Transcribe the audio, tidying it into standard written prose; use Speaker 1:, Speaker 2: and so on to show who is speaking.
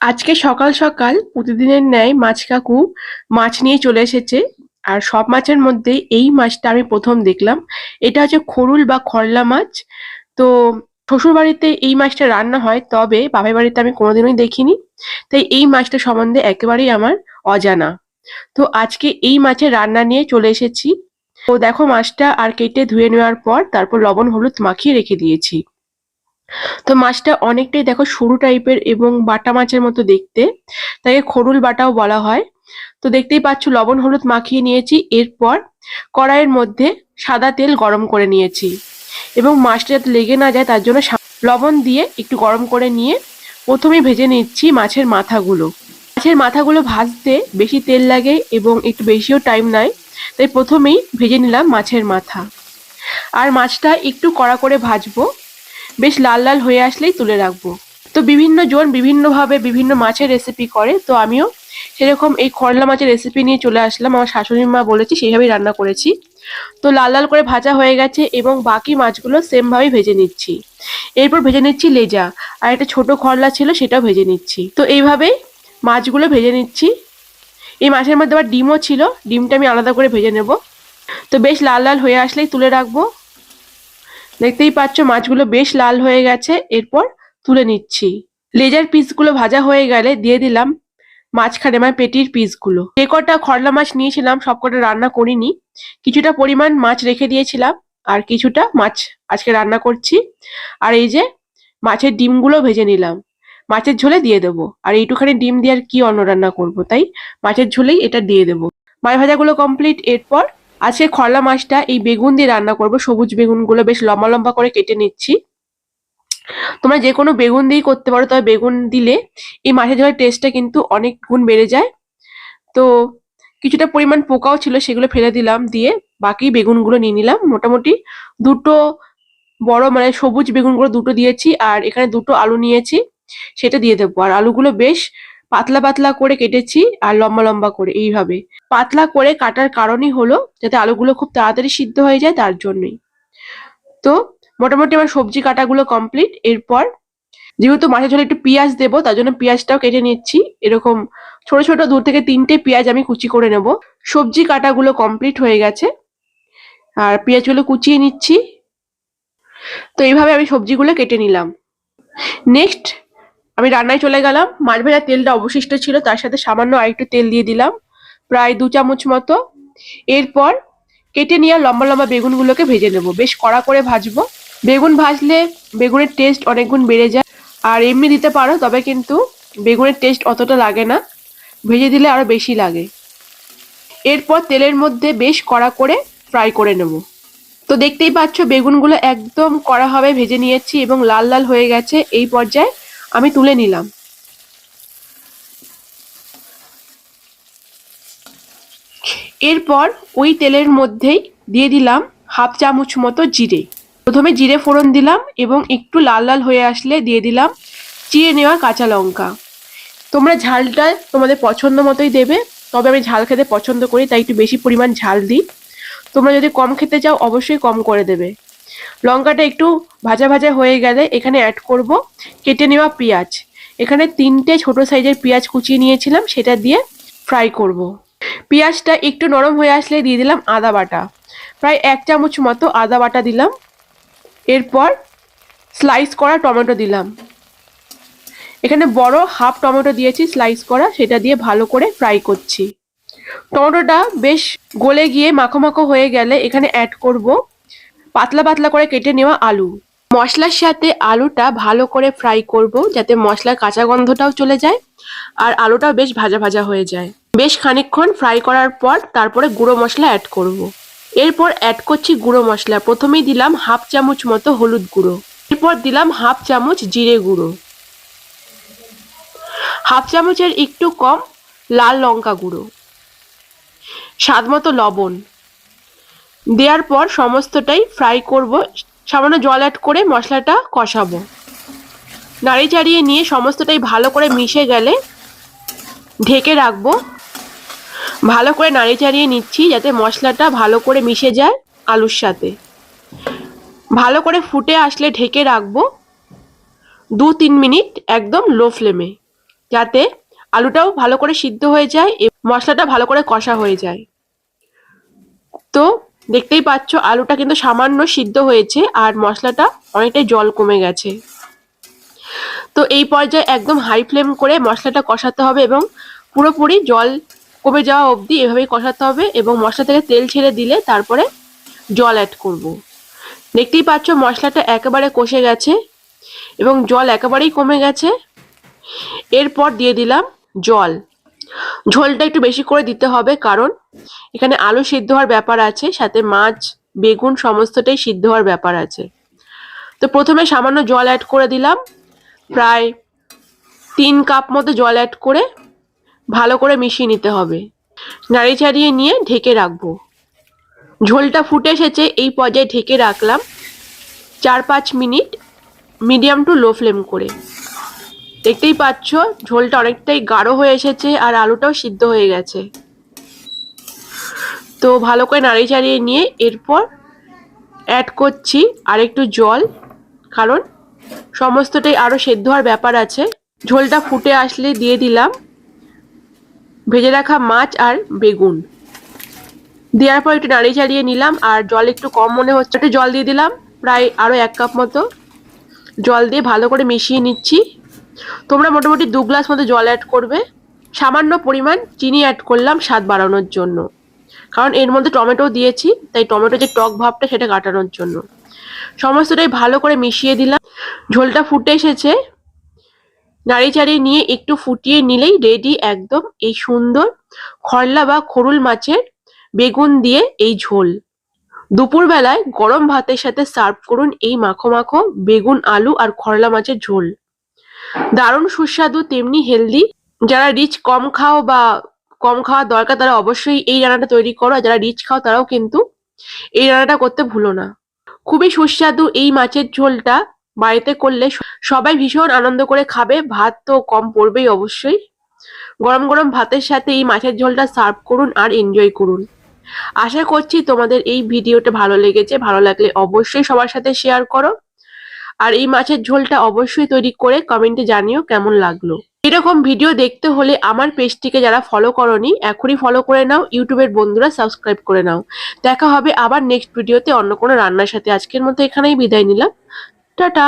Speaker 1: আজকে সকাল সকাল প্রতিদিনের ন্যায় মাছ কাকু মাছ নিয়ে চলে এসেছে। আর সব মাছের মধ্যে এই মাছটা আমি প্রথম দেখলাম। এটা হচ্ছে খরুল বা খরলা মাছ। তো শ্বশুর বাড়িতে এই মাছটা রান্না হয়, তবে বাপের বাড়িতে আমি কোনোদিনই দেখিনি। তাই এই মাছটা সম্বন্ধে একেবারেই আমার অজানা। তো আজকে এই মাছের রান্না নিয়ে চলে এসেছি। তো দেখো, মাছটা আর কেটে ধুয়ে নেওয়ার পর তারপর লবণ হলুদ মাখিয়ে রেখে দিয়েছি। তো মাছটা অনেকটাই দেখো সরু টাইপের এবং বাটা মাছের মতো দেখতে, তাকে খরুল বাটাও বলা হয়। তো দেখতেই পাচ্ছ লবণ হলুদ মাখিয়ে নিয়েছি। এরপর কড়াইয়ের মধ্যে সাদা তেল গরম করে নিয়েছি এবং মাছটা যাতে লেগে না যায় তার জন্য লবণ দিয়ে একটু গরম করে নিয়ে প্রথমেই ভেজে নিচ্ছি মাছের মাথাগুলো। মাছের মাথাগুলো ভাজতে বেশি তেল লাগে এবং একটু বেশিও টাইম নেয়, তাই প্রথমেই ভেজে নিলাম মাছের মাথা। আর মাছটা একটু কড়া করে ভাজবো, বেশ লাল লাল হয়ে আসলেই তুলে রাখবো। তো বিভিন্ন জন বিভিন্নভাবে বিভিন্ন মাছের রেসিপি করে, তো আমিও সেরকম এই করলা মাছের রেসিপি নিয়ে চলে আসলাম। আমার শাশুড়ি মা বলেছি সেইভাবেই রান্না করেছি। তো লাল লাল করে ভাজা হয়ে গেছে এবং বাকি মাছগুলো সেম ভাবেই ভেজে নিচ্ছি। এরপর ভেজে নিচ্ছি লেজা, আর একটা ছোট করলা ছিল সেটাও ভেজে নিচ্ছি। তো এইভাবেই মাছগুলো ভেজে নিচ্ছি। এই মাছের মধ্যে আবার ডিমও ছিল, ডিমটা আমি আলাদা করে ভেজে নেব। তো বেশ লাল লাল হয়ে আসলেই তুলে রাখবো। দেখতেই পাচ্ছ মাছগুলো বেশ লাল হয়ে গেছে, এরপর তুলে নিচ্ছি। লেজার পিসগুলো ভাজা হয়ে গেলে দিয়ে দিলাম মাঝখানে মানে পেটির পিসগুলো। যে কটা খরলা মাছ নিয়েছিলাম সবকটা রান্না করিনি, কিছুটা পরিমাণ মাছ রেখে দিয়েছিলাম আর কিছুটা মাছ আজকে রান্না করছি। আর এই যে মাছের ডিমগুলো ভেজে নিলাম, মাছের ঝোলে দিয়ে দেবো। আর এইটুখানি ডিম দিয়ে আর কি অন্য রান্না করব, তাই মাছের ঝোলেই এটা দিয়ে দেবো। মাছ ভাজাগুলো কমপ্লিট। এরপর আজকে খরলা মাছটা এই বেগুন দিয়ে রান্না করব। সবুজ বেগুনগুলো বেশ লম্বা লম্বা করে কেটে নিচ্ছি। তোমরা যে কোনো বেগুন দিয়েই করতে পারো, তবে বেগুন দিলে এই মাছের ঝোলের টেস্টটা কিন্তু অনেক গুণ বেড়ে যায়। তো কিছুটা পরিমাণ পোকাও ছিল, সেগুলো ফেলে দিলাম, দিয়ে বাকি বেগুনগুলো নিয়ে নিলাম। মোটামুটি দুটো বড় মানে সবুজ বেগুনগুলো দুটো দিয়েছি, আর এখানে দুটো আলু নিয়েছি, সেটা দিয়ে দেবো। আর আলুগুলো বেশ পাতলা পাতলা করে কেটেছি আর লম্বা লম্বা করে। এইভাবে পাতলা করে কাটার কারণই হলো যাতে আলুগুলো খুব তাড়াতাড়ি সিদ্ধ হয়ে যায়, তার জন্যই। তো মোটামুটি আমার সবজি কাটাগুলো কমপ্লিট। এরপর যেহেতু মাছের ঝোলে একটু পেঁয়াজ দেবো, তার জন্য পেঁয়াজটাও কেটে নিচ্ছি। এরকম ছোট ছোট 2 থেকে 3টে পেঁয়াজ আমি কুচি করে নেব। সবজি কাটাগুলো কমপ্লিট হয়ে গেছে আর পেঁয়াজগুলো কুচিয়ে নিচ্ছি। তো এইভাবে আমি সবজিগুলো কেটে নিলাম। নেক্সট আমি রান্নায় চলে গেলাম। মাছ ভাজার তেলটা অবশিষ্ট ছিল, তার সাথে সামান্য আরেকটু তেল দিয়ে দিলাম, প্রায় 2 চামচ মতো। এরপর কেটে নেওয়া লম্বা লম্বা বেগুনগুলোকে ভেজে নেব, বেশ কড়া করে ভাজবো। বেগুন ভাজলে বেগুনের টেস্ট অনেক গুণ বেড়ে যায়। আর এমনি দিতে পারো, তবে কিন্তু বেগুনের টেস্ট অতটা লাগে না, ভেজে দিলে আরো বেশি লাগে। এরপর তেলের মধ্যে বেশ কড়া করে ফ্রাই করে নেব। তো দেখতেই পাচ্ছ বেগুনগুলো একদম কড়াভাবে ভেজে নিয়েছি এবং লাল লাল হয়ে গেছে। এই পর্যায়ে আমি তুলে নিলাম। এরপর ওই তেলের মধ্যেই দিয়ে দিলাম 1/2 চামচ মতো জিরে। প্রথমে জিরে ফোড়ন দিলাম এবং একটু লাল লাল হয়ে আসলে দিয়ে দিলাম চিড়ে নেওয়া কাঁচা লঙ্কা। তোমরা ঝালটা তোমাদের পছন্দ মতোই দেবে, তবে আমি ঝাল খেতে পছন্দ করি, তাই একটু বেশি পরিমাণ ঝাল দিই। তোমরা যদি কম খেতে চাও অবশ্যই কম করে দেবে। লঙ্কাটা একটু ভাজা ভাজা হয়ে গেলে এখানে অ্যাড করব কেটে নেওয়া পেঁয়াজ। এখানে 3টে ছোট সাইজের পেঁয়াজ কুচিয়ে নিয়েছিলাম, সেটা দিয়ে ফ্রাই করব। পেঁয়াজটা একটু নরম হয়ে আসলে দিয়ে দিলাম আদা বাটা, প্রায় 1 চামচ মতো আদা বাটা দিলাম। এরপর স্লাইস করা টমেটো দিলাম। এখানে বড় হাফ টমেটো দিয়েছি স্লাইস করা, সেটা দিয়ে ভালো করে ফ্রাই করছি। টমেটোটা বেশ গলে গিয়ে মাখো মাখো হয়ে গেলে এখানে অ্যাড করব পাতলা পাতলা করে কেটে নেওয়া আলু। মশলার সাথে আলুটা ভালো করে ফ্রাই করব, যাতে মশলার কাঁচা গন্ধটাও চলে যায় আর আলুটাও বেশ ভাজা ভাজা হয়ে যায়। বেশ খানিকক্ষণ ফ্রাই করার পর তারপরে গুঁড়ো মশলা অ্যাড করব। এরপর অ্যাড করছি গুঁড়ো মশলা। প্রথমেই দিলাম 1/2 চামচ মতো হলুদ গুঁড়ো, এরপর দিলাম 1/2 চামচ জিরে গুঁড়ো, 1/2 চামচের একটু কম লাল লঙ্কা গুঁড়ো, স্বাদ মতো লবণ দেওয়ার পর সমস্তটাই ফ্রাই করব। সামান্য জল অ্যাড করে মশলাটা কষাবো। নাড়ি চাড়িয়ে নিয়ে সমস্তটাই ভালো করে মিশে গেলে ঢেকে রাখবো। ভালো করে নাড়ি চাড়িয়ে নিচ্ছি যাতে মশলাটা ভালো করে মিশে যায় আলুর সাথে। ভালো করে ফুটে আসলে ঢেকে রাখবো 2-3 মিনিট একদম লো ফ্লেমে। যাতে আলুটাও ভালো করে সিদ্ধ হয়ে যায় এবং মশলাটা ভালো করে কষা হয়ে যায়। তো দেখতেই পাচ্ছ আলুটা কিন্তু সামান্য সিদ্ধ হয়েছে আর মশলাটা অনেকটাই জল কমে গেছে। তো এই পর্যায়ে একদম হাই ফ্লেম করে মশলাটা কষাতে হবে এবং পুরোপুরি জল কমে যাওয়া অবধি এভাবেই কষাতে হবে এবং মশলা থেকে তেল ছেড়ে দিলে তারপরে জল অ্যাড করব। দেখতেই পাচ্ছ মশলাটা একেবারে কষে গেছে এবং জল একেবারেই কমে গেছে। এরপর দিয়ে দিলাম জল। ঝোলটা একটু বেশি করে দিতে হবে কারণ এখানে আলু সিদ্ধ হওয়ার ব্যাপার আছে, সাথে মাছ বেগুন সমস্তটাই সিদ্ধ হওয়ার ব্যাপার আছে। তো প্রথমে সামান্য জল অ্যাড করে দিলাম, প্রায় 3 কাপ মতো জল অ্যাড করে ভালো করে মিশিয়ে নিতে হবে। নাড়িয়ে চাড়িয়ে নিয়ে ঢেকে রাখবো। ঝোলটা ফুটে এসেছে, এই পর্যায়ে ঢেকে রাখলাম 4-5 minute medium to low flame করে। দেখতেই পাচ্ছ ঝোলটা অনেকটাই গাঢ় হয়ে এসেছে আর আলুটাও সিদ্ধ হয়ে গেছে। তো ভালো করে নাড়িয়ে চাড়িয়ে নিয়ে এরপর অ্যাড করছি আরেকটু জল, কারণ সমস্তটাই আরও সেদ্ধ হওয়ার ব্যাপার আছে। ঝোলটা ফুটে আসলে দিয়ে দিলাম ভেজে রাখা মাছ আর বেগুন। দেওয়ার পর একটু নাড়িয়ে চাড়িয়ে নিলাম আর জল একটু কম মনে হচ্ছে, একটু জল দিয়ে দিলাম, প্রায় আরও 1 কাপ মতো জল দিয়ে ভালো করে মিশিয়ে নিচ্ছি। তোমরা মোটামুটি 2 গ্লাস মতো জল অ্যাড করবে। সামান্য পরিমাণ চিনি অ্যাড করলাম স্বাদ বাড়ানোর জন্য, কারণ এর মধ্যে টমেটো দিয়েছি, তাই টমেটো যে টক ভাবটা সেটা কাটানোর জন্য। সমস্তটাই ভালো করে মিশিয়ে দিলাম। ঝোলটা ফুটে এসেছে, নাড়িয়ে চাড়িয়ে নিয়ে একটু ফুটিয়ে নিলেই রেডি একদম এই সুন্দর খরলা বা খরুল মাছের বেগুন দিয়ে এই ঝোল। দুপুরবেলায় গরম ভাতের সাথে সার্ভ করুন এই মাখো মাখো বেগুন আলু আর খরলা মাছের ঝোল। দারুণ সুস্বাদু, তেমনি হেলদি। যারা রিচ কম খাও বা কম খাওয়ার দরকার তারা অবশ্যই এই রান্নাটা তৈরি করো, আর যারা রিচ খাও তারাও কিন্তু এই রান্নাটা করতে ভুলো না। খুবই সুস্বাদু এই মাছের ঝোলটা বাড়িতে করলে সবাই ভীষণ আনন্দ করে খাবে। ভাত তো কম পড়বেই অবশ্যই। গরম গরম ভাতের সাথে এই মাছের ঝোলটা সার্ভ করুন আর এনজয় করুন। আশা করছি তোমাদের এই ভিডিওটা ভালো লেগেছে। ভালো লাগলে অবশ্যই সবার সাথে শেয়ার করো আর এই মাছের ঝোলটা অবশ্যই তৈরি করে কমেন্টে জানিও কেমন লাগলো। এরকম ভিডিও দেখতে হলে আমার পেজটিকে যারা ফলো করোনি এখনই ফলো করে নাও, ইউটিউবের বন্ধুরা সাবস্ক্রাইব করে নাও। দেখা হবে আবার নেক্সট ভিডিওতে অন্য কোনো রান্নার সাথে। আজকের মতো এখানেই বিদায় নিলাম। টাটা।